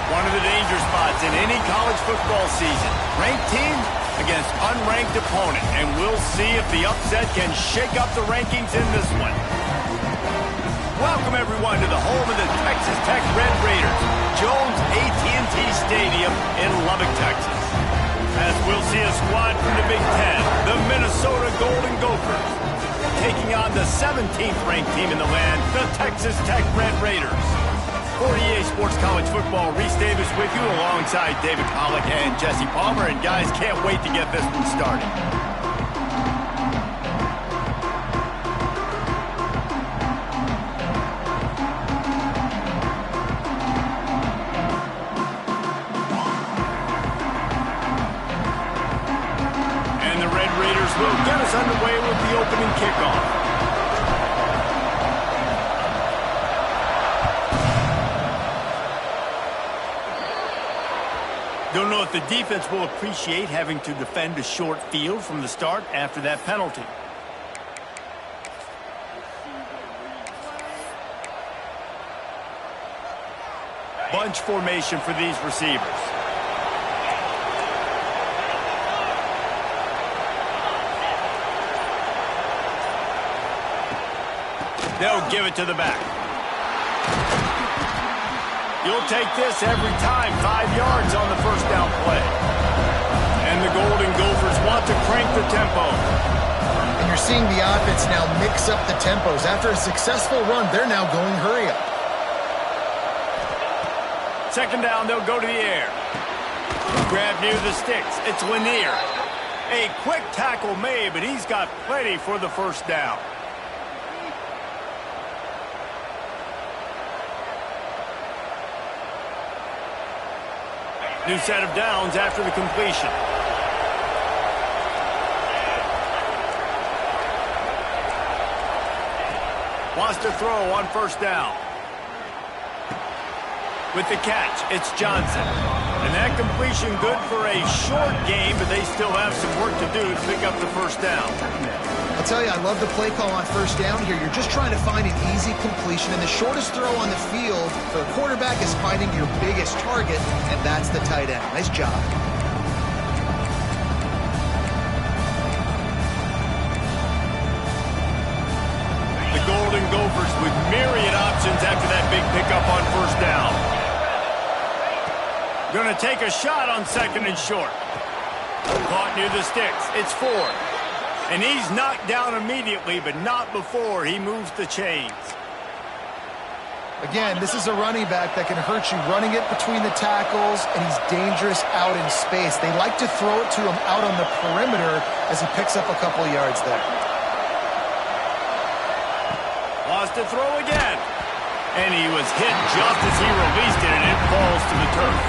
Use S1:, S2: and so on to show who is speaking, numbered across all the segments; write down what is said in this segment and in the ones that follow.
S1: One of the danger spots in any college football season. Ranked team against unranked opponent. And we'll see if the upset can shake up the rankings in this one. Welcome, everyone, to the home of the Texas Tech Red Raiders, Jones AT&T Stadium in Lubbock, Texas. As we'll see a squad from the Big Ten, the Minnesota Golden Gophers, taking on the 17th ranked team in the land, the Texas Tech Red Raiders. For EA Sports College Football, Reese Davis with you alongside David Pollack and Jesse Palmer. And guys, can't wait to get this one started. And the Red Raiders will get us underway with the opening kickoff. Don't know if the defense will appreciate having to defend a short field from the start after that penalty. Bunch formation for these receivers. They'll give it to the back. You'll take this every time. 5 yards on the first down play. And the Golden Gophers want to crank the tempo.
S2: And you're seeing the offense now mix up the tempos. After a successful run, they're now going hurry up.
S1: Second down, they'll go to the air. Grab near the sticks. It's Lanier. A quick tackle made, but he's got plenty for the first down. New set of downs after the completion. Wants to throw on first down. With the catch, it's Johnson. And that completion good for a short game, but they still have some work to do to pick up the first down.
S2: I'll tell you, I love the play call on first down here. You're just trying to find an easy completion, and the shortest throw on the field for a quarterback is finding your biggest target, and that's the tight end. Nice job.
S1: The Golden Gophers with myriad options after that big pickup on first down. Going to take a shot on second and short. Caught near the sticks. It's Ford. And he's knocked down immediately, but not before he moves the chains.
S2: Again, this is a running back that can hurt you running it between the tackles, and he's dangerous out in space. They like to throw it to him out on the perimeter as he picks up a couple of yards there.
S1: Lost to throw again. And he was hit just as he released it, and it falls to the turf.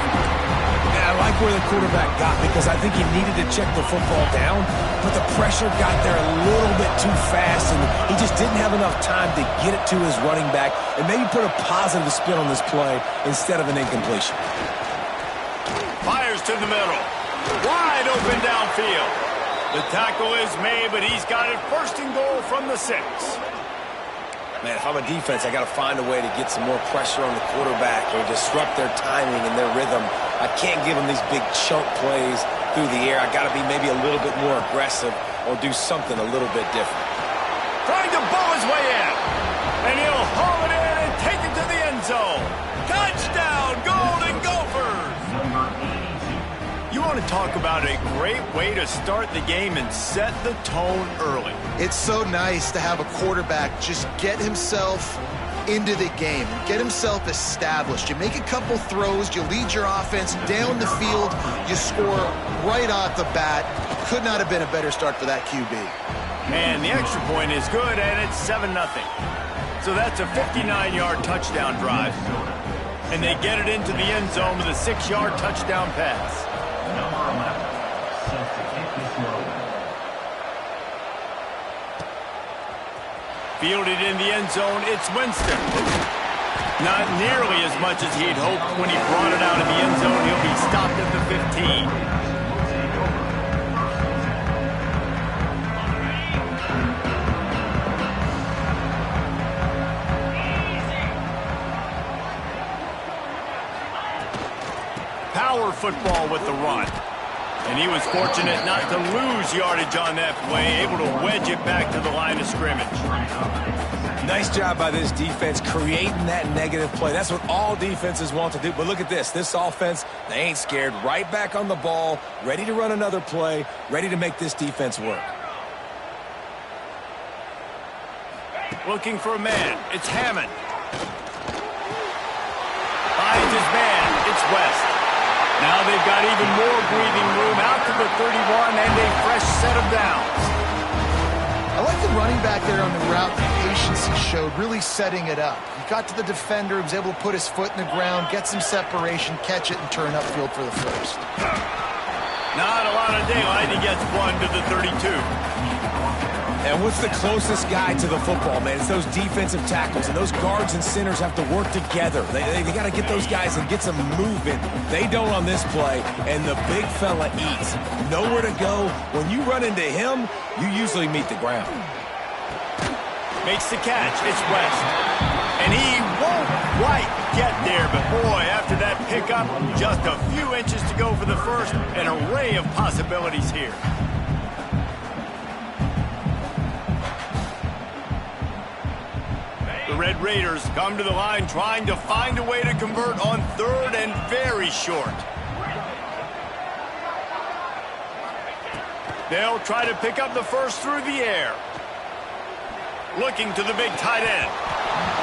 S3: I like where the quarterback got, because I think he needed to check the football down, but the pressure got there a little bit too fast, and he just didn't have enough time to get it to his running back and maybe put a positive spin on this play instead of an incompletion.
S1: Fires to the middle. Wide open downfield. The tackle is made, but he's got it first and goal from the 6.
S3: Man, if I'm a defense, I got to find a way to get some more pressure on the quarterback or disrupt their timing and their rhythm. I can't give them these big chunk plays through the air. I got to be maybe a little bit more aggressive or do something a little bit different.
S1: Trying to bow his way in. And he'll haul it in and take it to the end zone. Touchdown, Golden Gophers! You want to talk about a great way to start the game and set the tone early.
S2: It's so nice to have a quarterback just get himself into the game, get himself established. You make a couple throws, you lead your offense down the field, you score right off the bat. Could not have been a better start for that QB.
S1: And the extra point is good, and it's 7-0. So that's a 59-yard touchdown drive. And they get it into the end zone with a 6-yard touchdown pass. Fielded in the end zone, it's Winston. Not nearly as much as he'd hoped when he brought it out in the end zone. He'll be stopped at the 15. Power football with the run. And he was fortunate not to lose yardage on that play, able to wedge it back to the line of scrimmage.
S3: Nice job by this defense creating that negative play. That's what all defenses want to do. But look at this. This offense, they ain't scared. Right back on the ball, ready to run another play, ready to make this defense work.
S1: Looking for a man. It's Hammond. Finds his man. It's West. Now they've got even more breathing room out to the 31 and a fresh set of downs.
S2: I like the running back there on the route, the patience he showed, really setting it up. He got to the defender, he was able to put his foot in the ground, get some separation, catch it, and turn upfield for the first.
S1: Not a lot of daylight. He gets one to the 32.
S3: And what's the closest guy to the football, man? It's those defensive tackles, and those guards and centers have to work together. They got to get those guys and get some movement. They don't on this play, and the big fella eats. Nowhere to go. When you run into him, you usually meet the ground.
S1: Makes the catch. It's West. And he won't quite get there, but boy, after that pickup, just a few inches to go for the first. An array of possibilities here. The Red Raiders come to the line trying to find a way to convert on third and very short. They'll try to pick up the first through the air. Looking to the big tight end.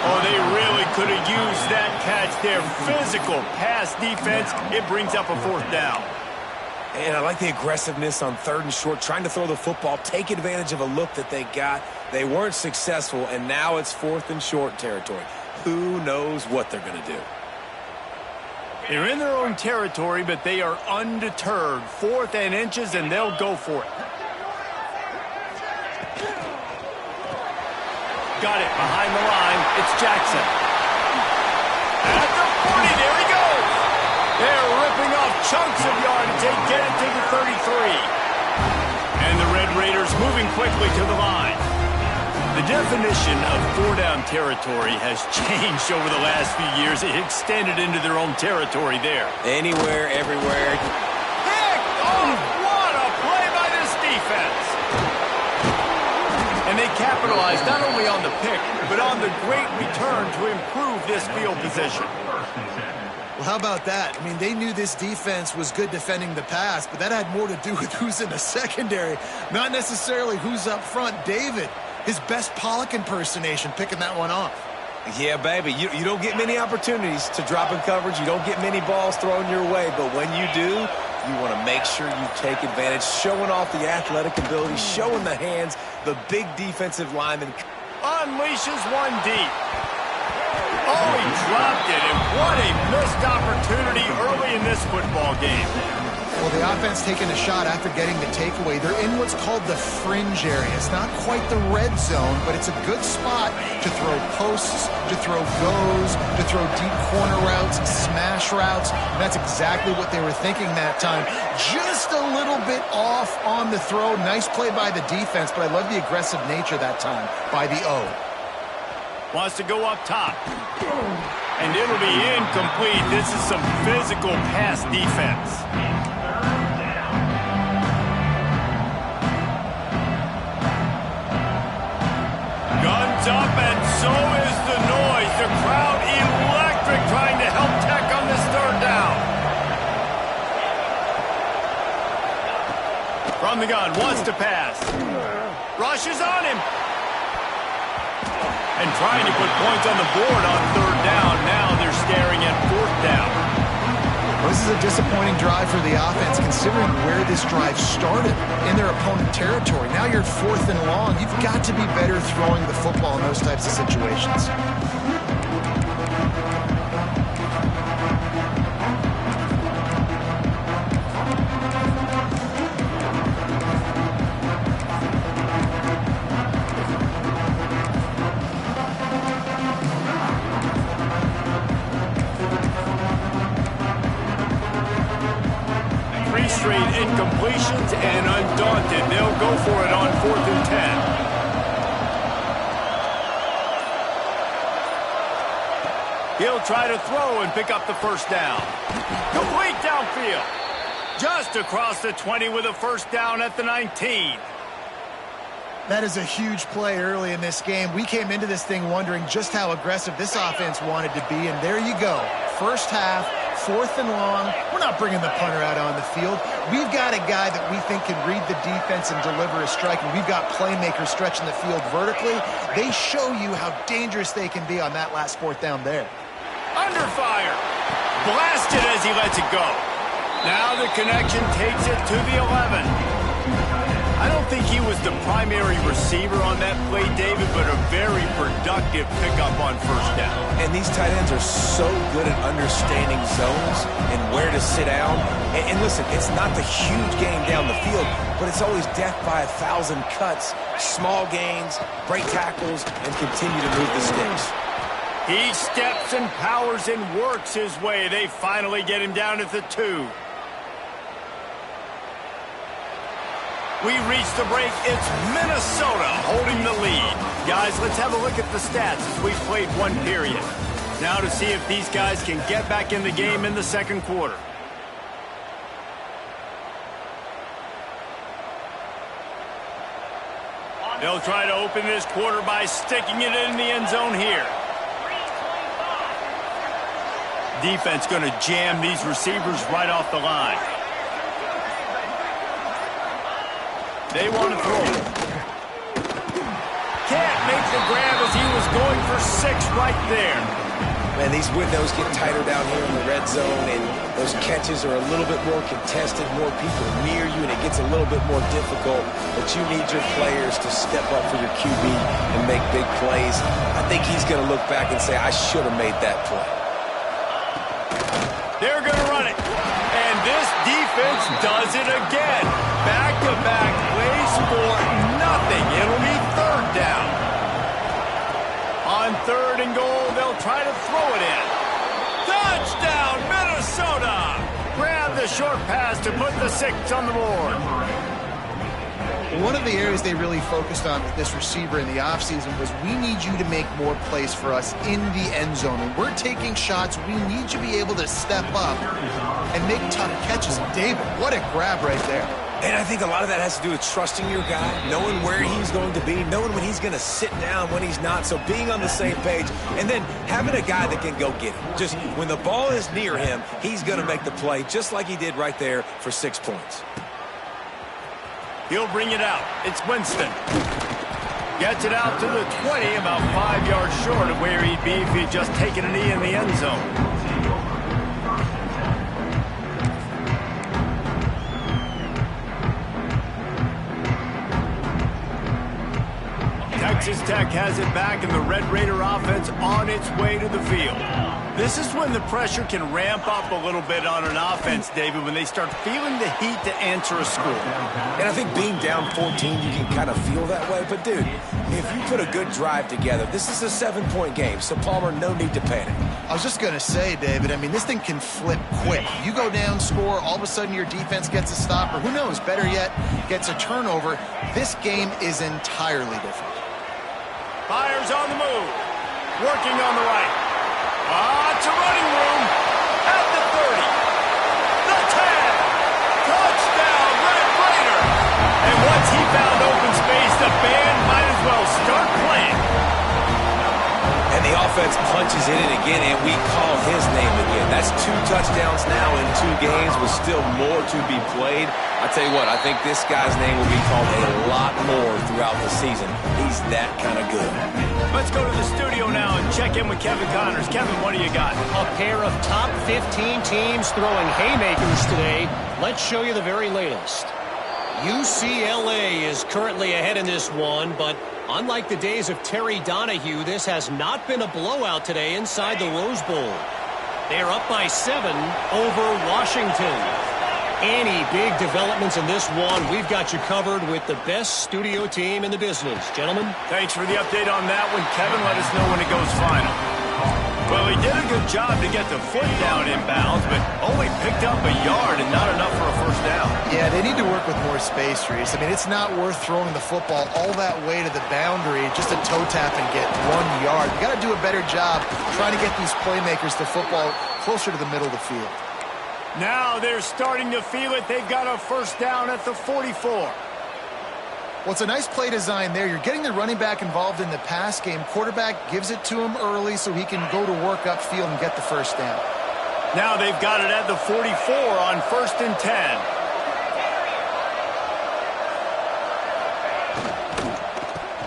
S1: Oh, they really could have used that catch there. Physical pass defense. It brings up a fourth down.
S3: And I like the aggressiveness on third and short, trying to throw the football, take advantage of a look that they got. They weren't successful, and now it's fourth and short territory. Who knows what they're going to do?
S1: They're in their own territory, but they are undeterred. Fourth and inches, and they'll go for it. Got it behind the line. It's Jackson. At the 40, there he goes. They're ripping off chunks of yardage. They get it to the 33. And the Red Raiders moving quickly to the line. The definition of four-down territory has changed over the last few years. It extended into their own territory there.
S3: Anywhere, everywhere.
S1: Picked off! What a play by this defense! And they capitalized not only on the pick, but on the great return to improve this field position.
S2: Well, how about that? I mean, they knew this defense was good defending the pass, but that had more to do with who's in the secondary, not necessarily who's up front. David, his best Pollock impersonation, picking that one off.
S3: Yeah, baby, you don't get many opportunities to drop in coverage. You don't get many balls thrown your way, but when you do, you want to make sure you take advantage, showing off the athletic ability, showing the hands, the big defensive lineman.
S1: Unleashes one deep. Oh, he dropped it, and what a missed opportunity early in this football game.
S2: Well, the offense taking a shot after getting the takeaway. They're in what's called the fringe area. It's not quite the red zone, but it's a good spot to throw posts, to throw goes, to throw deep corner routes, smash routes. And that's exactly what they were thinking that time. Just a little bit off on the throw. Nice play by the defense, but I love the aggressive nature that time by the O.
S1: Wants to go up top. And it'll be incomplete. This is some physical pass defense. Guns up, and so is the noise. The crowd electric, trying to help Tech on this third down. From the gun, wants to pass. Rushes on him. And trying to put points on the board on third down. Now they're staring at fourth down.
S2: This is a a disappointing drive for the offense considering where this drive started, in their opponent territory. Now you're 4th and long. You've got to be better throwing the football in those types of situations.
S1: Straight incompletions, and undaunted, they'll go for it on 4th and 10. He'll try to throw and pick up the first down. Complete downfield. Just across the 20 with a first down at the 19.
S2: That is a huge play early in this game. We came into this thing wondering just how aggressive this offense wanted to be, and there you go. First half, 4th and long. We're not bringing the punter out on the field. We've got a guy that we think can read the defense and deliver a strike, and we've got playmakers stretching the field vertically. They show you how dangerous they can be on that last 4th down there.
S1: Under fire. Blasted as he lets it go. Now the connection takes it to the 11. I don't think he was the primary receiver on that play, David, but a very productive pickup on first down.
S3: And these tight ends are so good at understanding zones and where to sit down. And listen, it's not the huge game down the field, but it's always death by 1,000 cuts, small gains, break tackles, and continue to move the sticks.
S1: He steps and powers and works his way. They finally get him down at the 2. We reach the break. It's Minnesota holding the lead. Guys, let's have a look at the stats as we've played one period. Now to see if these guys can get back in the game in the second quarter. They'll try to open this quarter by sticking it in the end zone here. Defense going to jam these receivers right off the line. They want to throw. Can't make the grab as he was going for 6 right there.
S3: Man, these windows get tighter down here in the red zone, and those catches are a little bit more contested, more people near you, and it gets a little bit more difficult. But you need your players to step up for your QB and make big plays. I think he's going to look back and say, I should have made that play.
S1: They're going to run it. And this defense does it again. Back-to-back plays for nothing. It'll be 3rd down. On 3rd and goal, they'll try to throw it in. Touchdown, Minnesota! Grab the short pass to put the 6 on the board.
S2: One of the areas they really focused on with this receiver in the offseason was we need you to make more plays for us in the end zone. When we're taking shots, we need you to be able to step up and make tough catches. David, what a grab right there.
S3: And I think a lot of that has to do with trusting your guy, knowing where he's going to be, knowing when he's going to sit down, when he's not, so being on the same page, and then having a guy that can go get it. Just when the ball is near him, he's going to make the play, just like he did right there for 6 points.
S1: He'll bring it out. It's Winston. Gets it out to the 20, about 5 yards short of where he'd be if he'd just taken a knee in the end zone. Texas Tech has it back, and the Red Raider offense on its way to the field. This is when the pressure can ramp up a little bit on an offense, David, when they start feeling the heat to answer a score.
S3: And I think being down 14, you can kind of feel that way. But, dude, if you put a good drive together, this is a 7-point game. So, Palmer, no need to panic.
S2: I was just going to say, David, I mean, this thing can flip quick. You go down, score, all of a sudden your defense gets a stop, or who knows, better yet, gets a turnover. This game is entirely different.
S1: Fires on the move. Working on the right. It's a running room. At the 30. The 10. Touchdown, Red Raider. And once he found open space, the band might as well start playing.
S3: And the offense punches it in again, and we call his name again. That's 2 touchdowns now in 2 games with still more to be played. I tell you what, I think this guy's name will be called a lot more throughout the season. He's that kind of good.
S1: Let's go to the studio now and check in with Kevin Connors. Kevin, what do you got?
S4: A pair of top 15 teams throwing haymakers today. Let's show you the very latest. UCLA is currently ahead in this one, but unlike the days of Terry Donahue, this has not been a blowout today inside the Rose Bowl. They're up by 7 over Washington. Any big developments in this one, we've got you covered with the best studio team in the business. Gentlemen?
S1: Thanks for the update on that one, Kevin. Let us know when it goes final. Well, he did a good job to get the foot down inbounds, but only picked up a yard and not enough for a first down.
S2: Yeah, they need to work with more space, Reese. I mean, it's not worth throwing the football all that way to the boundary just to toe tap and get 1 yard. You got to do a better job trying to get these playmakers the football closer to the middle of the field.
S1: Now they're starting to feel it. They've got a first down at the 44.
S2: Well, it's a nice play design there. You're getting the running back involved in the pass game. Quarterback gives it to him early so he can go to work upfield and get the first down.
S1: Now they've got it at the 44 on 1st and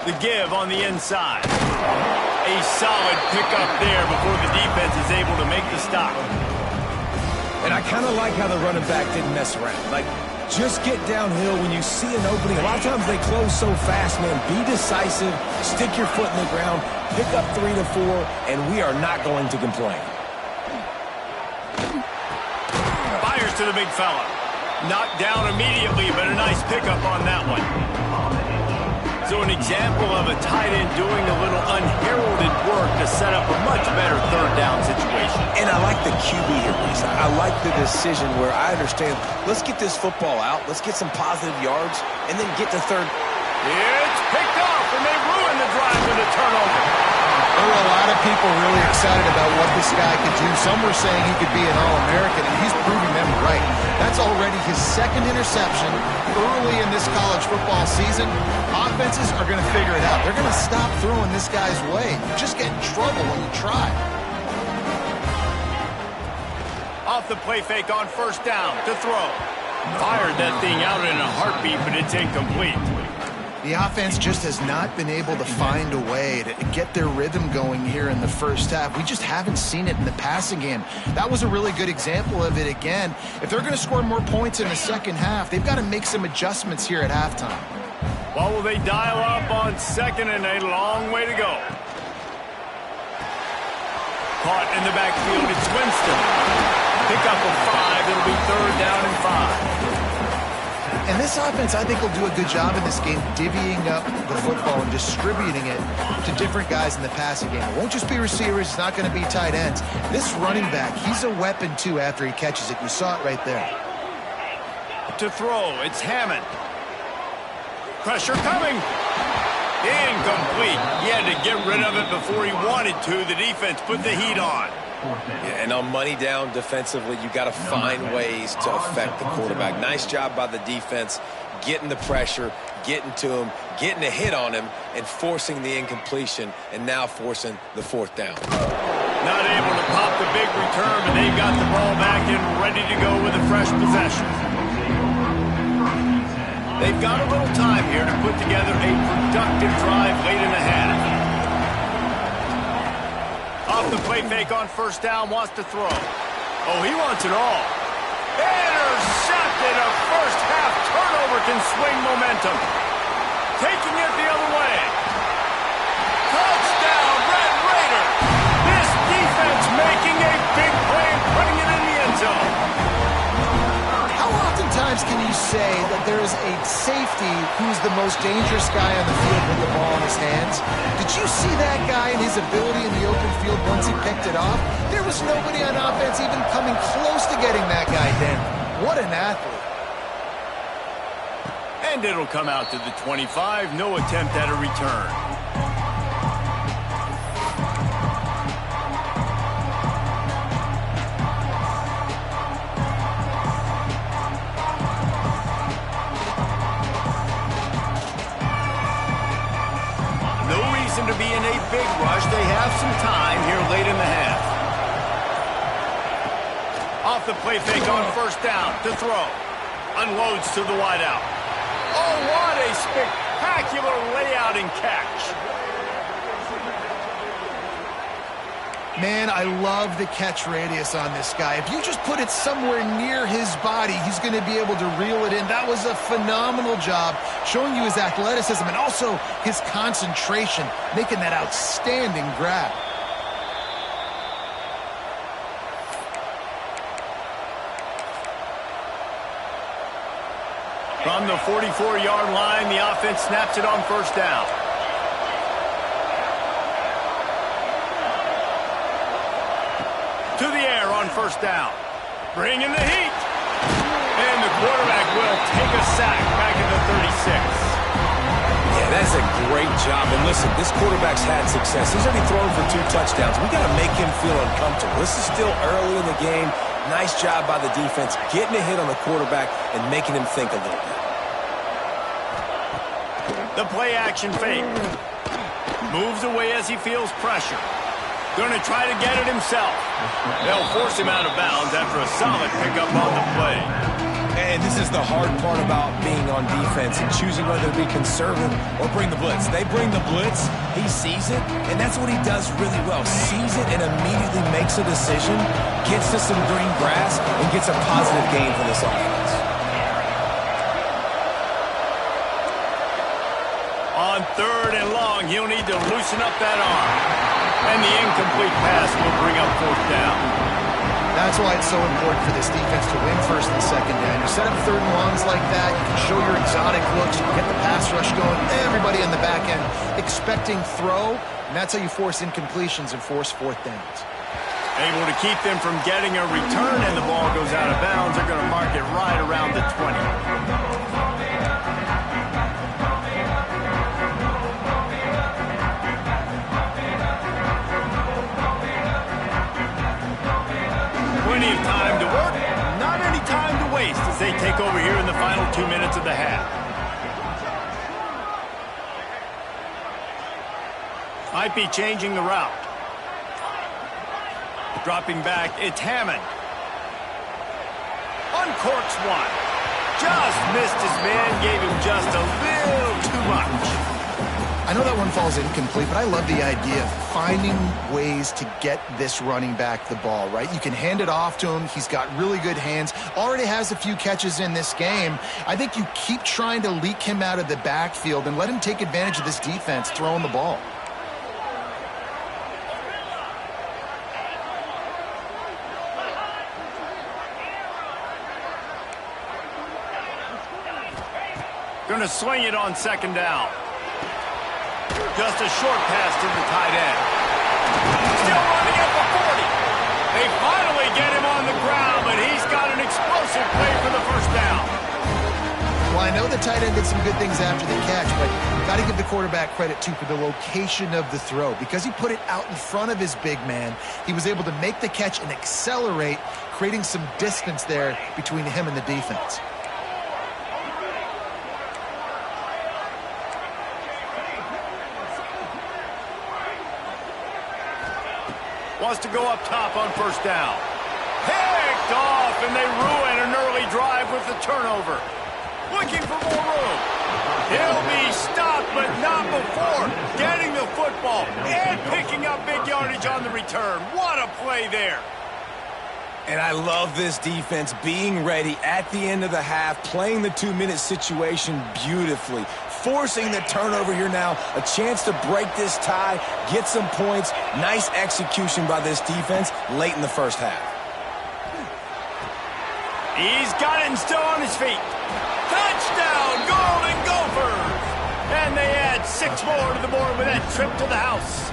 S1: 10. The give on the inside. A solid pickup there before the defense is able to make the stop.
S3: And I kind of like how the running back didn't mess around. Like, just get downhill when you see an opening. A lot of times they close so fast, man. Be decisive, stick your foot in the ground, pick up 3 to 4, and we are not going to complain.
S1: Fires to the big fella. Knocked down immediately, but a nice pickup on that one. So an example of a tight end doing a little unheralded work to set up a much better third down situation.
S3: And I like the QB here, Lisa. I like the decision where I understand, let's get this football out, let's get some positive yards, and then get to third.
S1: It's picked off, and they ruin the drive with a turnover.
S2: There were a lot of people really excited about what this guy could do. Some were saying he could be an All-American, and he's proving them right. That's already his 2nd interception early in this college football season. Offenses are going to figure it out. They're going to stop throwing this guy's way. You just get in trouble when you try.
S1: Off the play fake on 1st down to throw. Fired that thing out in a heartbeat, but it's incomplete.
S2: The offense just has not been able to find a way to get their rhythm going here in the first half. We just haven't seen it in the passing game. That was a really good example of it again. If they're going to score more points in the second half, they've got to make some adjustments here at halftime.
S1: Well, will they dial up on 2nd and a long way to go? Caught in the backfield, it's Winston. Pick up a 5, it'll be 3rd down and 5.
S2: And this offense, I think, will do a good job in this game divvying up the football and distributing it to different guys in the passing game. It won't just be receivers. It's not going to be tight ends. This running back, he's a weapon, too, after he catches it. You saw it right there.
S1: To throw, it's Hammond. Pressure coming. Incomplete. He had to get rid of it before he wanted to. The defense put the heat on.
S3: Yeah, and on money down defensively, you got to find ways to affect the quarterback. Nice job by the defense, getting the pressure, getting to him, getting a hit on him, and forcing the incompletion, and now forcing the 4th down.
S1: Not able to pop the big return, but they've got the ball back and ready to go with a fresh possession. They've got a little time here to put together a productive drive late in the half. Off the play fake on 1st down, wants to throw. Oh, he wants it all. Intercepted. A first half turnover can swing momentum. Taking it the other way. Touchdown, Red Raider. This defense making a big play and putting it in the end zone.
S2: How oftentimes can you say that there is a safety who's the most dangerous guy on the field with the ball in his hands? Did you see that guy and his ability in the open field once he picked it off? There was nobody on offense even coming close to getting that guy down. What an athlete.
S1: And it'll come out to the 25. No attempt at a return. To be in a big rush. They have some time here late in the half. Off the play fake on first down to throw. Unloads to the wideout. Oh, what a spectacular layout and catch.
S2: Man, I love the catch radius on this guy. If you just put it somewhere near his body, he's going to be able to reel it in. That was a phenomenal job, showing you his athleticism and also his concentration, making that outstanding grab.
S1: From the 44-yard line, the offense snaps it on first down. To the air on first down. Bring in the heat. And the quarterback will take a sack back at the 36.
S3: Yeah, that's a great job. And listen, this quarterback's had success. He's already thrown for 2 touchdowns. We got to make him feel uncomfortable. This is still early in the game. Nice job by the defense, getting a hit on the quarterback and making him think a little bit.
S1: The play action fake. Moves away as he feels pressure. Going to try to get it himself. They'll force him out of bounds after a solid pickup on the play.
S3: And this is the hard part about being on defense and choosing whether to be conservative or bring the blitz. They bring the blitz, he sees it, and that's what he does really well. Sees it and immediately makes a decision, gets to some green grass, and gets a positive gain for this offense.
S1: On third and long, he'll need to loosen up that arm. And the incomplete pass will bring up fourth down.
S2: That's why it's so important for this defense to win first and second down. You set up third and longs like that, you can show your exotic looks, you can get the pass rush going, everybody on the back end expecting throw, and that's how you force incompletions and force fourth downs.
S1: Able to keep them from getting a return, and the ball goes out of bounds. They're going to mark it right around the 20. Plenty of time to work, not any time to waste as they take over here in the final 2 minutes of the half. Might be changing the route. Dropping back, it's Hammond. Uncorks one. Just missed his man, gave him just a little too much.
S2: I know that one falls incomplete, but I love the idea of finding ways to get this running back the ball, right? You can hand it off to him. He's got really good hands. Already has a few catches in this game. I think you keep trying to leak him out of the backfield and let him take advantage of this defense throwing the ball.
S1: Going to swing it on second down. Just a short pass to the tight end. Still running at the 40. They finally get him on the ground, but he's got an explosive play for the first down.
S2: Well, I know the tight end did some good things after the catch, but you've got to give the quarterback credit, too, for the location of the throw. Because he put it out in front of his big man, he was able to make the catch and accelerate, creating some distance there between him and the defense.
S1: Wants to go up top on first down. Picked off, and they ruin an early drive with the turnover. Looking for more room. He'll be stopped, but not before getting the football and picking up big yardage on the return. What a play there.
S3: And I love this defense being ready at the end of the half, playing the 2-minute situation beautifully, forcing the turnover here now, a chance to break this tie, get some points. Nice execution by this defense late in the first half.
S1: He's got it and still on his feet. Touchdown, Golden Gophers! And they add 6 more to the board with that trip to the house.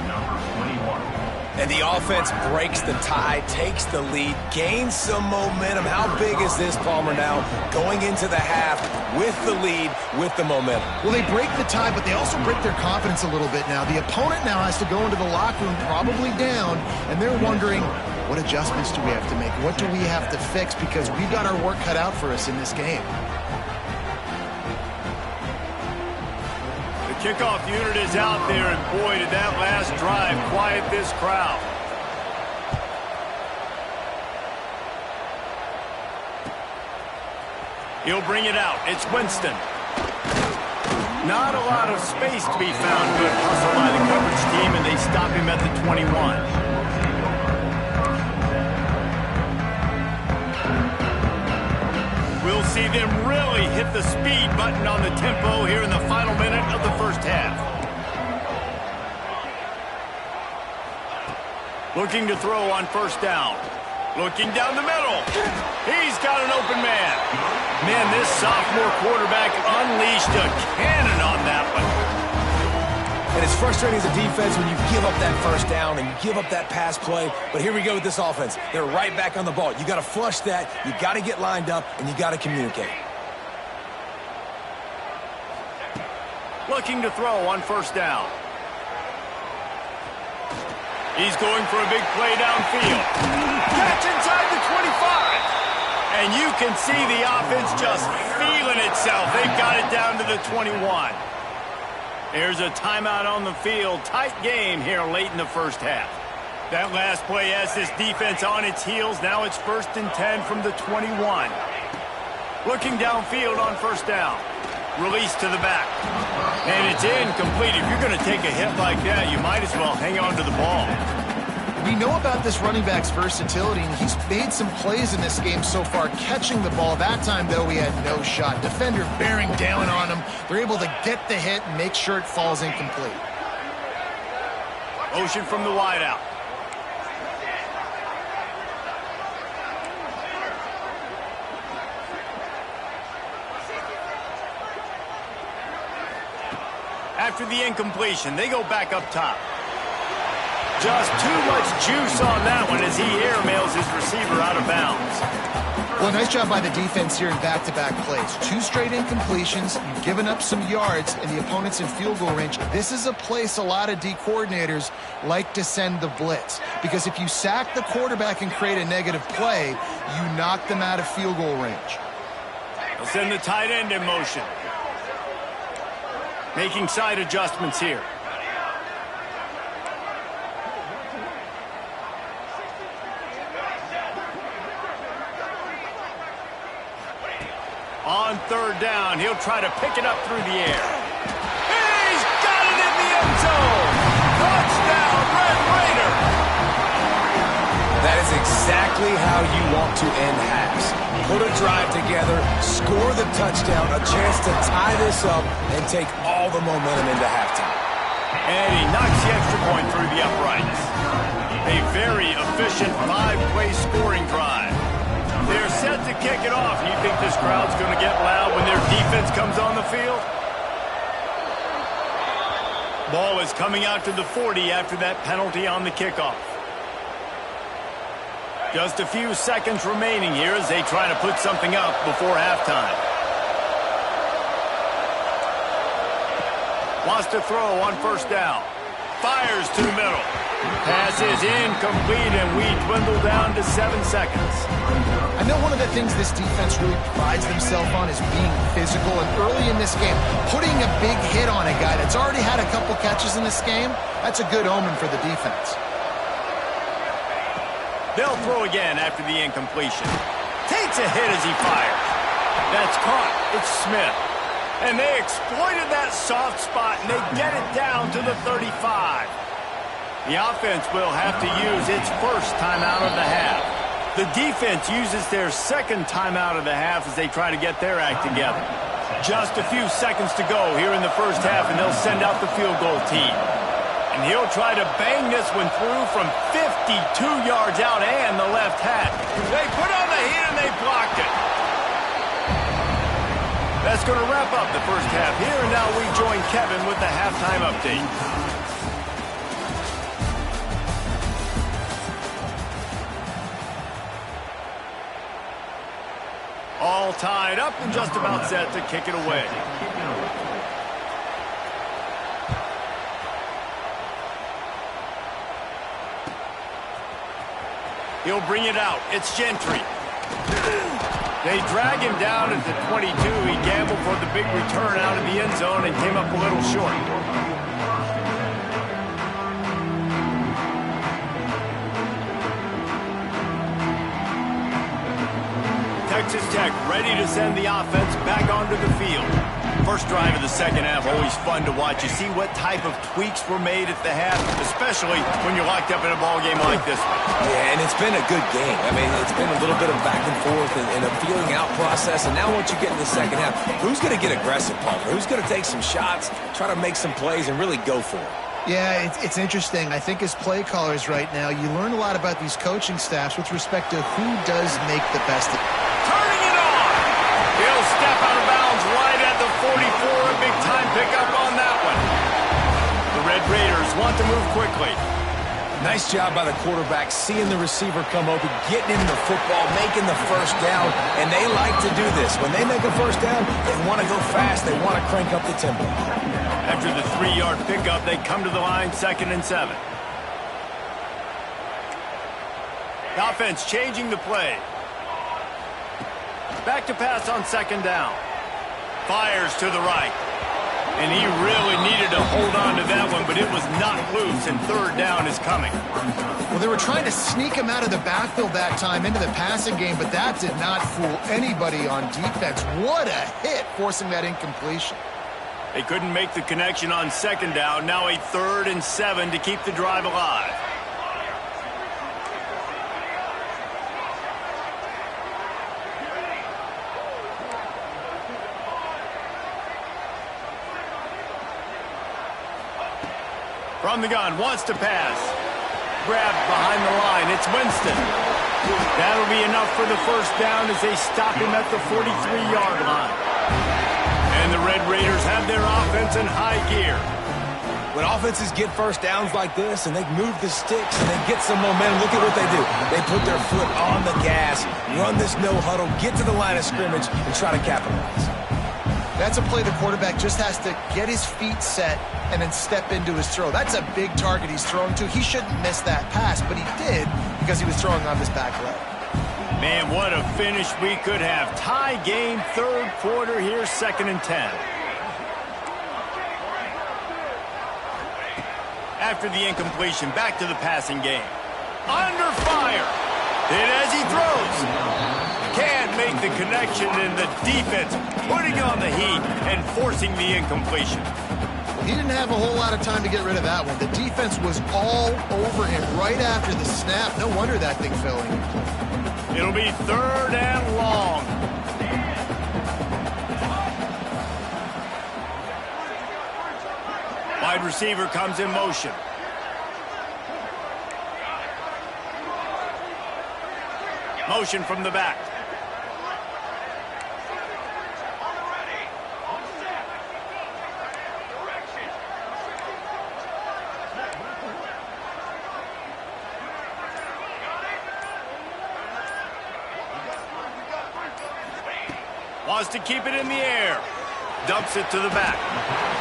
S3: And the offense breaks the tie, takes the lead, gains some momentum. How big is this, Palmer, now going into the half with the lead, with the momentum?
S2: Well, they break the tie, but they also break their confidence a little bit now. The opponent now has to go into the locker room probably down, and they're wondering, what adjustments do we have to make? What do we have to fix? Because we've got our work cut out for us in this game.
S1: Kickoff unit is out there, and boy, did that last drive quiet this crowd. He'll bring it out. It's Winston. Not a lot of space to be found. Good hustle by the coverage team, and they stop him at the 21. We'll see them really hit the speed button on the tempo here in the final minute of the first half. Looking to throw on first down. Looking down the middle. He's got an open man. Man, this sophomore quarterback unleashed a cannon on that one.
S3: And it's frustrating as a defense when you give up that first down and you give up that pass play. But here we go with this offense. They're right back on the ball. You got to flush that. You got to get lined up, and you got to communicate.
S1: Looking to throw on first down. He's going for a big play downfield. Catch inside the 25. And you can see the offense just feeling itself. They've got it down to the 21. There's a timeout on the field. Tight game here late in the first half. That last play has this defense on its heels. Now it's 1st and 10 from the 21. Looking downfield on first down. Release to the back. And it's incomplete. If you're going to take a hit like that, you might as well hang on to the ball.
S2: We know about this running back's versatility, and he's made some plays in this game so far catching the ball. That time, though, he had no shot. Defender bearing down on him. They're able to get the hit and make sure it falls incomplete.
S1: Motion from the wideout. After the incompletion, they go back up top. Just too much juice on that one as he airmails his receiver out of bounds.
S2: Well, nice job by the defense here in back-to-back plays. 2 straight incompletions, you've given up some yards, and the opponent's in field goal range. This is a place a lot of D coordinators like to send the blitz, because if you sack the quarterback and create a negative play, you knock them out of field goal range.
S1: They'll send the tight end in motion. Making side adjustments here. On 3rd down, he'll try to pick it up through the air. He's got it in the end zone! Touchdown, Red Raider!
S3: That is exactly how you want to end halves. Put a drive together, score the touchdown, a chance to tie this up, and take all the momentum into halftime.
S1: And he knocks the extra point through the uprights. A very efficient 5-play scoring drive. They're set to kick it off. You think this crowd's going to get loud when their defense comes on the field? Ball is coming out to the 40 after that penalty on the kickoff. Just a few seconds remaining here as they try to put something up before halftime. Wants to throw on first down. Fires to the middle. Pass is incomplete, and we dwindle down to 7 seconds.
S2: I know one of the things this defense really prides themselves on is being physical, and early in this game, putting a big hit on a guy that's already had a couple catches in this game, that's a good omen for the defense.
S1: They'll throw again after the incompletion. Takes a hit as he fires. That's caught. It's Smith. And they exploited that soft spot, and they get it down to the 35. The offense will have to use its first timeout of the half. The defense uses their second timeout of the half as they try to get their act together. Just a few seconds to go here in the first half, and they'll send out the field goal team. And he'll try to bang this one through from 52 yards out and the left hat. They put on the heat and they blocked it. That's going to wrap up the first half here, and now we join Kevin with the halftime update. All tied up and just about set to kick it away. He'll bring it out. It's Gentry. They drag him down at the 22. He gambled for the big return out of the end zone and came up a little short. Texas Tech ready to send the offense back onto the field. First drive of the second half, always fun to watch. You see what type of tweaks were made at the half, especially when you're locked up in a ball game like this one.
S3: Yeah, and it's been a good game. I mean, it's been a little bit of back and forth and a feeling out process. And now once you get in the second half, who's going to get aggressive, Palmer? Who's going to take some shots, try to make some plays, and really go for it?
S2: Yeah, it's interesting. I think as play callers right now, you learn a lot about these coaching staffs with respect to who does make the best.
S1: Turning it on! He'll step out of bounds right at the 44. A big-time pickup on that one. The Red Raiders want to move quickly.
S3: Nice job by the quarterback, seeing the receiver come open, getting him the football, making the first down, and they like to do this. When they make a first down, they want to go fast. They want to crank up the tempo.
S1: After the 3-yard pickup, they come to the line, 2nd and 7. The offense changing the play. Back to pass on 2nd down. Fires to the right. And he really needed to hold on to that one, but it was not loose, and 3rd down is coming.
S2: Well, they were trying to sneak him out of the backfield that time into the passing game, but that did not fool anybody on defense. What a hit, forcing that incompletion.
S1: They couldn't make the connection on 2nd down. Now a 3rd and 7 to keep the drive alive. From the gun, wants to pass. Grabbed behind the line. It's Winston. That'll be enough for the first down as they stop him at the 43-yard line. And the Red Raiders have their offense in high gear.
S3: When offenses get first downs like this and they move the sticks and they get some momentum, look at what they do. They put their foot on the gas, run this no huddle, get to the line of scrimmage, and try to capitalize.
S2: That's a play the quarterback just has to get his feet set and then step into his throw. That's a big target he's throwing to. He shouldn't miss that pass, but he did because he was throwing on his back leg.
S1: Man, what a finish we could have. Tie game, 3rd quarter here, 2nd and 10. After the incompletion, back to the passing game. Under fire. Hit as he throws. Can't make the connection, and the defense putting on the heat and forcing the incompletion.
S2: He didn't have a whole lot of time to get rid of that one. The defense was all over him right after the snap. No wonder that thing fell in.
S1: It'll be 3rd and long. Wide receiver comes in motion. Motion from the back. Wants to keep it in the air. Dumps it to the back.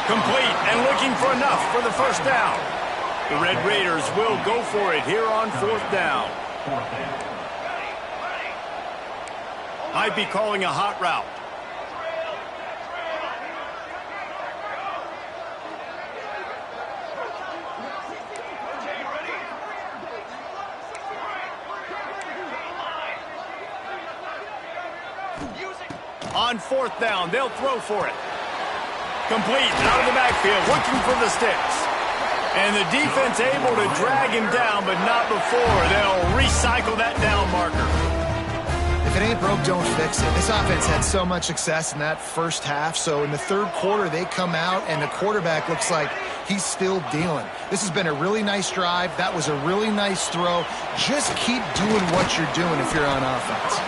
S1: Complete and looking for enough for the first down. The Red Raiders will go for it here on 4th down. Might be calling a hot route. On 4th down, they'll throw for it. Complete, out of the backfield, looking for the sticks. And the defense able to drag him down, but not before. They'll recycle that down marker.
S2: If it ain't broke, don't fix it. This offense had so much success in that first half, so in the 3rd quarter, they come out, and the quarterback looks like he's still dealing. This has been a really nice drive. That was a really nice throw. Just keep doing what you're doing if you're on offense.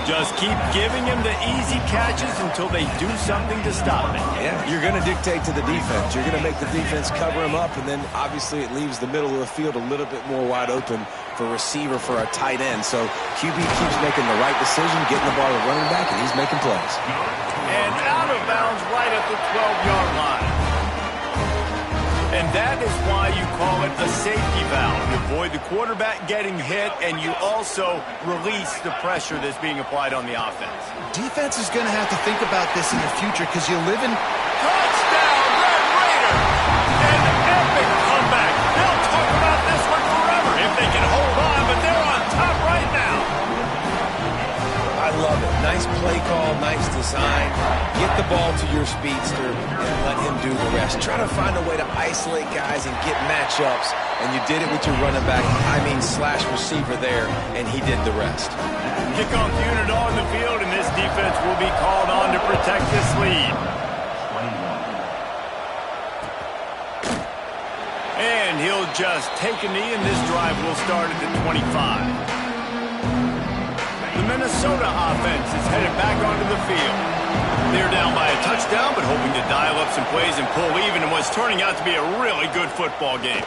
S1: Just keep giving him the easy catches until they do something to stop it.
S3: Yeah, you're going to dictate to the defense. You're going to make the defense cover him up, and then obviously it leaves the middle of the field a little bit more wide open for receiver, for a tight end. So QB keeps making the right decision, getting the ball to running back, and he's making plays.
S1: And out of bounds right at the 12-yard line. And that is why you call it a safety valve. You avoid the quarterback getting hit, and you also release the pressure that's being applied on the offense.
S2: Defense is going to have to think about this in the future because you live in...
S1: Touchdown, Red Raider! An epic comeback. They'll talk about this one forever if they can hold on, but they're on top right now.
S3: designed. Get the ball to your speedster and let him do the rest. Try to find a way to isolate guys and get matchups, and you did it with your running back, slash receiver there, and he did the rest.
S1: Kickoff unit on the field, and this defense will be called on to protect this lead. And he'll just take a knee, and this drive will start at the 25. The Minnesota offense is headed back onto the field. They're down by a touchdown, but hoping to dial up some plays and pull even in what's turning out to be a really good football game.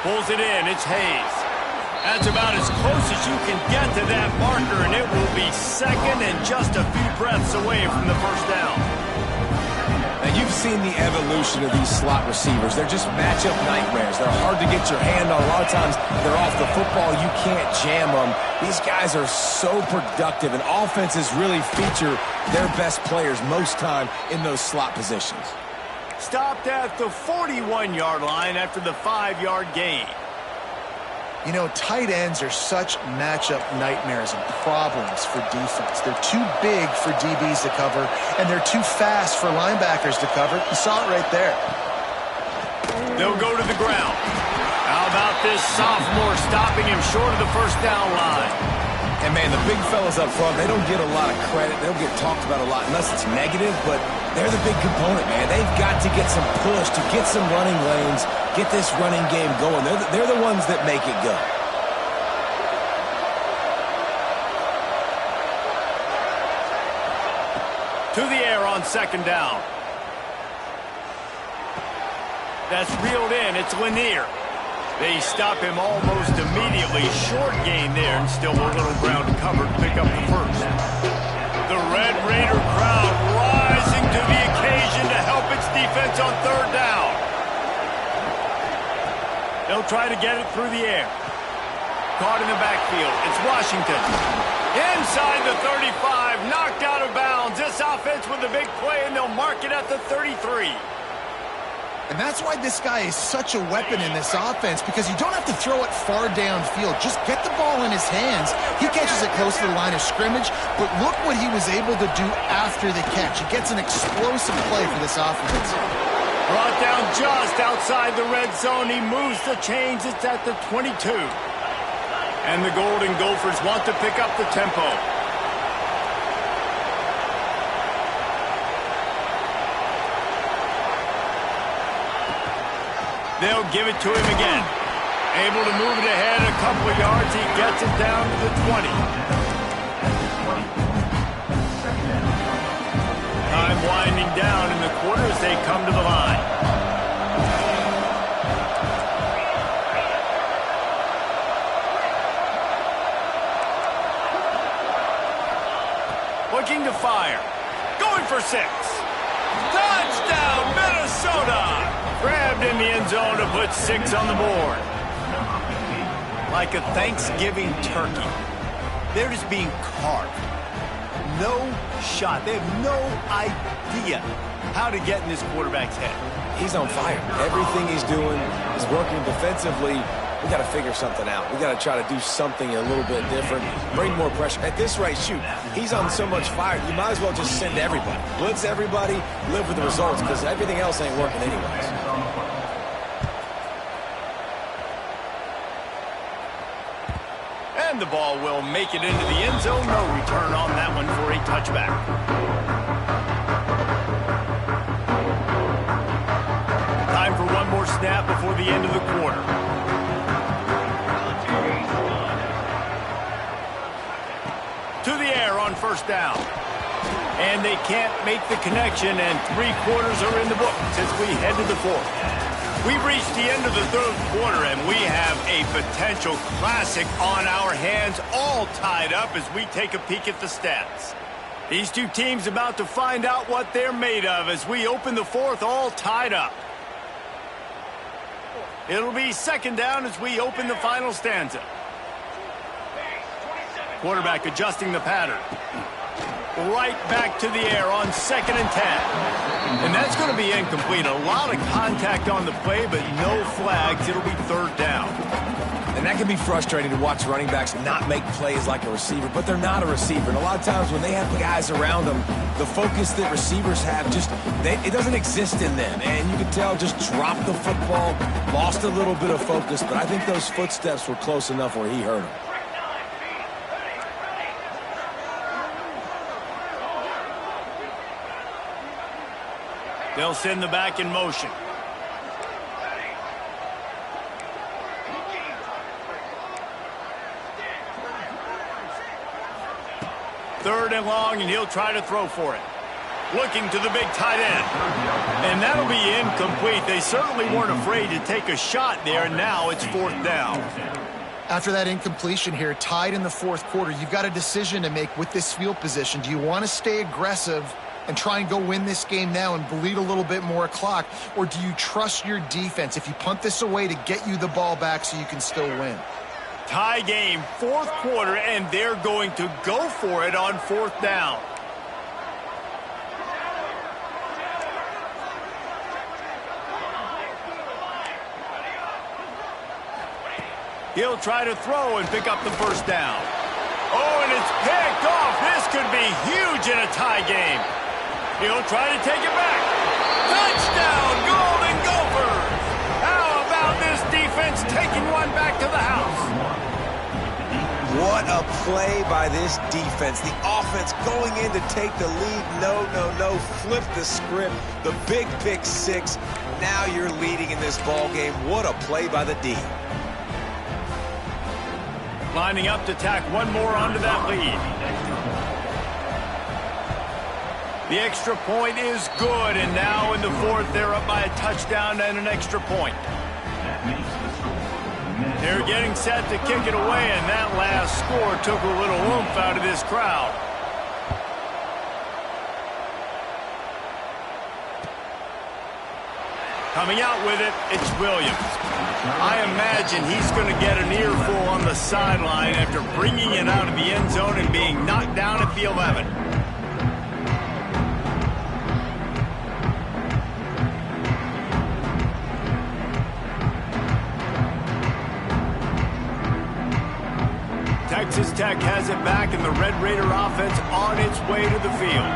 S1: Pulls it in. It's Hayes. That's about as close as you can get to that marker, and it will be second and just a few breaths away from the first down.
S3: Now, you've seen the evolution of these slot receivers. They're just matchup nightmares. They're hard to get your hand on. A lot of times, they're off the football. You can't jam them. These guys are so productive, and offenses really feature their best players most time in those slot positions.
S1: Stopped at the 41-yard line after the 5-yard gain.
S2: You know, tight ends are such matchup nightmares and problems for defense. They're too big for DBs to cover, and they're too fast for linebackers to cover. You saw it right there.
S1: They'll go to the ground. How about this sophomore stopping him short of the first down line?
S3: And, man, the big fellas up front, they don't get a lot of credit. They don't get talked about a lot unless it's negative, but they're the big component, man. They've got to get some push, to get some running lanes, get this running game going. They're the ones that make it go.
S1: To the air on second down. That's reeled in. It's Lanier. They stop him almost immediately. Short gain there, and still a little ground to cover to pick up the first. The Red Raider crowd rising to the occasion to help its defense on third down. They'll try to get it through the air. Caught in the backfield. It's Washington. Inside the 35, knocked out of bounds. This offense with a big play, and they'll mark it at the 33.
S2: And that's why this guy is such a weapon in this offense, because you don't have to throw it far downfield. Just get the ball in his hands. He catches it close to the line of scrimmage, but look what he was able to do after the catch. He gets an explosive play for this offense.
S1: Brought down just outside the red zone. He moves the chains. It's at the 22. And the Golden Gophers want to pick up the tempo. They'll give it to him again. Able to move it ahead a couple of yards. He gets it down to the 20. Time winding down in the quarter as they come to the line. Looking to fire. Going for 6. Touchdown, Minnesota! Grabbed in the end zone to put 6 on the board. Like a Thanksgiving turkey. They're just being carved. No shot. They have no idea how to get in this quarterback's head.
S3: He's on fire. Everything he's doing is working defensively. We got to figure something out. We got to try to do something a little bit different, bring more pressure. At this rate, shoot, he's on so much fire, you might as well just send everybody. Blitz everybody, live with the results, because everything else ain't working anyways.
S1: And the ball will make it into the end zone. No return on that one for a touchback. Time for one more snap before the end of the quarter. To the air on first down. And they can't make the connection, and 3 quarters are in the books as we head to the fourth. We've reached the end of the third quarter, and we have a potential classic on our hands, all tied up as we take a peek at the stats. These two teams about to find out what they're made of as we open the fourth, all tied up. It'll be second down as we open the final stanza. Quarterback adjusting the pattern. Right back to the air on 2nd and 10. And that's going to be incomplete. A lot of contact on the play, but no flags. It'll be third down.
S3: And And that can be frustrating to watch running backs not make plays like a receiver, but they're not a receiver. And a lot of times when they have guys around them, the focus that receivers have it doesn't exist in them. And you can tell just dropped the football, lost a little bit of focus, but I think those footsteps were close enough where he hurt him.
S1: They'll send the back in motion. Third and long, and he'll try to throw for it. Looking to the big tight end. And that'll be incomplete. They certainly weren't afraid to take a shot there. Now it's fourth down.
S2: After that incompletion here, tied in the fourth quarter, you've got a decision to make with this field position. Do you want to stay aggressive and try and go win this game now and bleed a little bit more clock? Or do you trust your defense if you punt this away to get you the ball back so you can still win?
S1: Tie game, fourth quarter, and they're going to go for it on fourth down. He'll try to throw and pick up the first down. Oh, and it's picked off. This could be huge in a tie game. He'll try to take it back. Touchdown, Golden Gophers! How about this defense taking one back to the house?
S3: What a play by this defense. The offense going in to take the lead. No. Flip the script. The big pick six. Now you're leading in this ball game. What a play by the D.
S1: Lining up to tack one more onto that lead. The extra point is good, and now in the fourth, they're up by a touchdown and an extra point. They're getting set to kick it away, and that last score took a little oomph out of this crowd. Coming out with it, it's Williams. I imagine he's going to get an earful on the sideline after bringing it out of the end zone and being knocked down at the 11. Texas Tech has it back, and the Red Raider offense on its way to the field.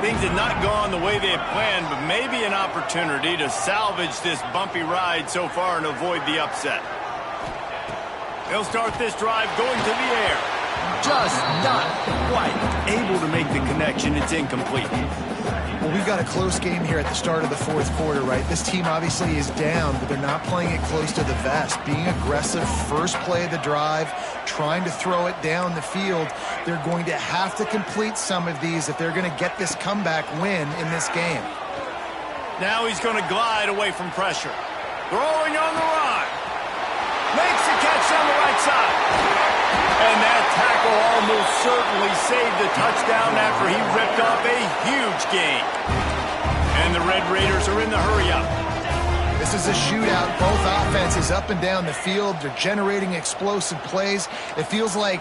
S1: Things had not gone the way they had planned, but maybe an opportunity to salvage this bumpy ride so far and avoid the upset. They'll start this drive going to the air. Just not quite able to make the connection. It's incomplete.
S2: Well, we've got a close game here at the start of the fourth quarter, right? This team obviously is down, but they're not playing it close to the vest. Being aggressive, first play of the drive, trying to throw it down the field. They're going to have to complete some of these if they're going to get this comeback win in this game.
S1: Now he's going to glide away from pressure. Throwing on the run. Makes a catch on the right side. And that tackle almost certainly saved the touchdown after he ripped off a huge gain. And the Red Raiders are in the hurry-up.
S2: This is a shootout. Both offenses up and down the field. They're generating explosive plays. It feels like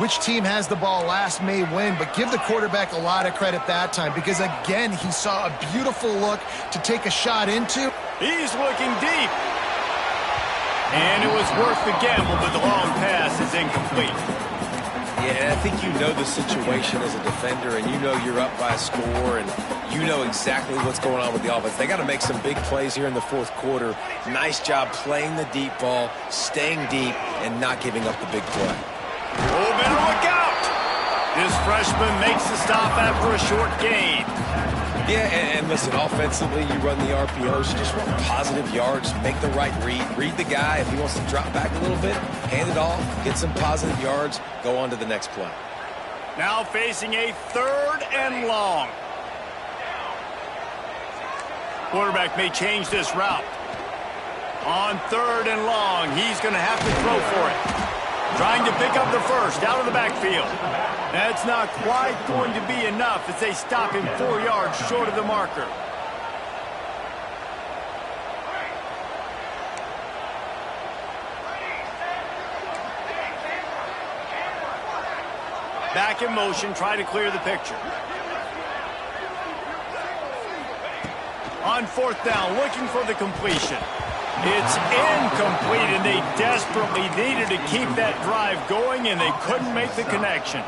S2: which team has the ball last may win, but give the quarterback a lot of credit that time because, again, he saw a beautiful look to take a shot into.
S1: He's looking deep. And it was worth the gamble, but the long pass is incomplete.
S3: Yeah, I think you know the situation as a defender, and you know you're up by a score, and you know exactly what's going on with the offense. They got to make some big plays here in the fourth quarter. Nice job playing the deep ball, staying deep, and not giving up the big play.
S1: Oh, better look out! This freshman makes the stop after a short gain.
S3: Yeah, and listen, offensively, you run the RPOs, you just want positive yards, make the right read the guy. If he wants to drop back a little bit, hand it off, get some positive yards, go on to the next play.
S1: Now facing a third and long. Quarterback may change this route. On third and long, he's going to have to throw for it. Trying to pick up the first out of the backfield. That's not quite going to be enough as they stop him 4 yards short of the marker. Back in motion, try to clear the picture. On fourth down, looking for the completion. It's incomplete, and they desperately needed to keep that drive going, and they couldn't make the connection.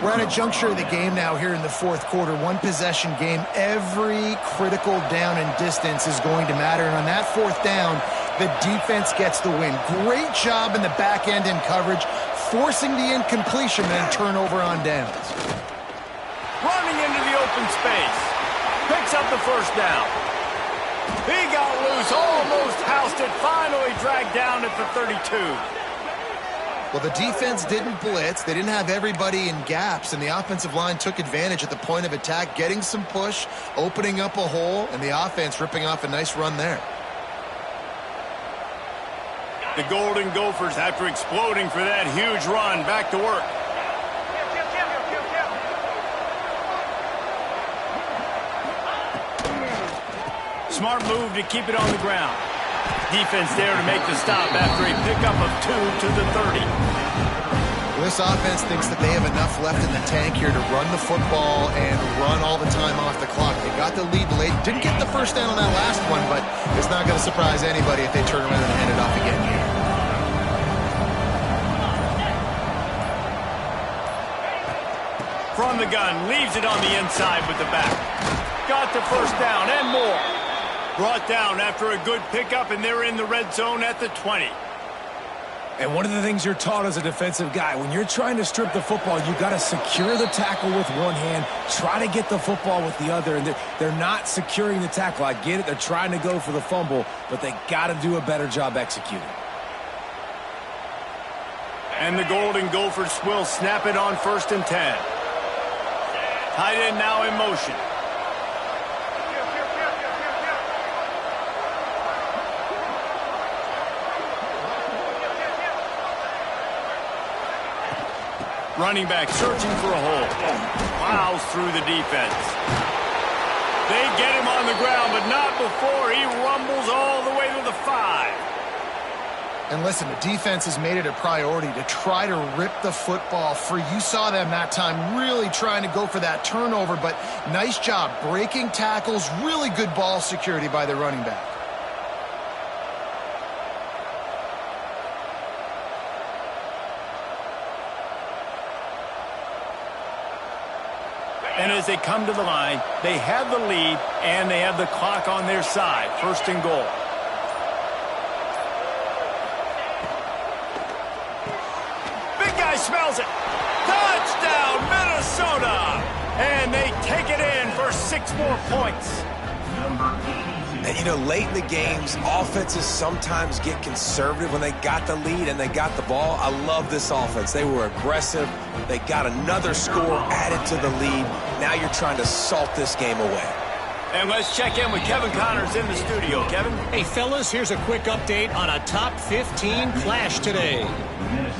S2: We're at a juncture of the game now here in the fourth quarter. One possession game. Every critical down and distance is going to matter. And on that fourth down, the defense gets the win. Great job in the back end in coverage, forcing the incompletion and turnover on downs.
S1: Running into the open space. Picks up the first down. He got loose, almost housed it, finally dragged down at the 32.
S2: Well, the defense didn't blitz. They didn't have everybody in gaps, and the offensive line took advantage at the point of attack, getting some push, opening up a hole, and the offense ripping off a nice run there.
S1: The Golden Gophers, after exploding for that huge run, back to work. Smart move to keep it on the ground. Defense there to make the stop after a pickup of 2 to the 30.
S2: Well, this offense thinks that they have enough left in the tank here to run the football and run all the time off the clock. They got the lead late. Didn't get the first down on that last one, but it's not going to surprise anybody if they turn around and hand it off again here.
S1: From the gun, leaves it on the inside with the back. Got the first down and more. Brought down after a good pickup, and they're in the red zone at the 20.
S3: And one of the things you're taught as a defensive guy, when you're trying to strip the football, you got to secure the tackle with one hand, try to get the football with the other, and they're not securing the tackle. I get it. They're trying to go for the fumble, but they got to do a better job executing.
S1: And the Golden Gophers will snap it on 1st and 10. Tight end now in motion. Running back searching for a hole. Plows through the defense. They get him on the ground, but not before he rumbles all the way to the 5.
S2: And listen, the defense has made it a priority to try to rip the football free. You saw them that time really trying to go for that turnover, but nice job breaking tackles. Really good ball security by the running back.
S1: And as they come to the line, they have the lead and they have the clock on their side. 1st and goal. Big guy smells it. Touchdown, Minnesota! And they take it in for 6 more points.
S3: And, you know, late in the games, offenses sometimes get conservative when they got the lead and they got the ball. I love this offense. They were aggressive. They got another score added to the lead. Now you're trying to salt this game away.
S1: And let's check in with Kevin Connors in the studio. Kevin?
S4: Hey, fellas, here's a quick update on a top 15 clash today.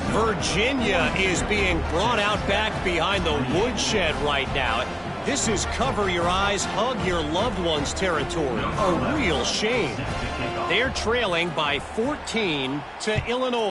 S4: Virginia is being brought out back behind the woodshed right now. This is cover your eyes, hug your loved ones territory. A real shame. They're trailing by 14 to Illinois.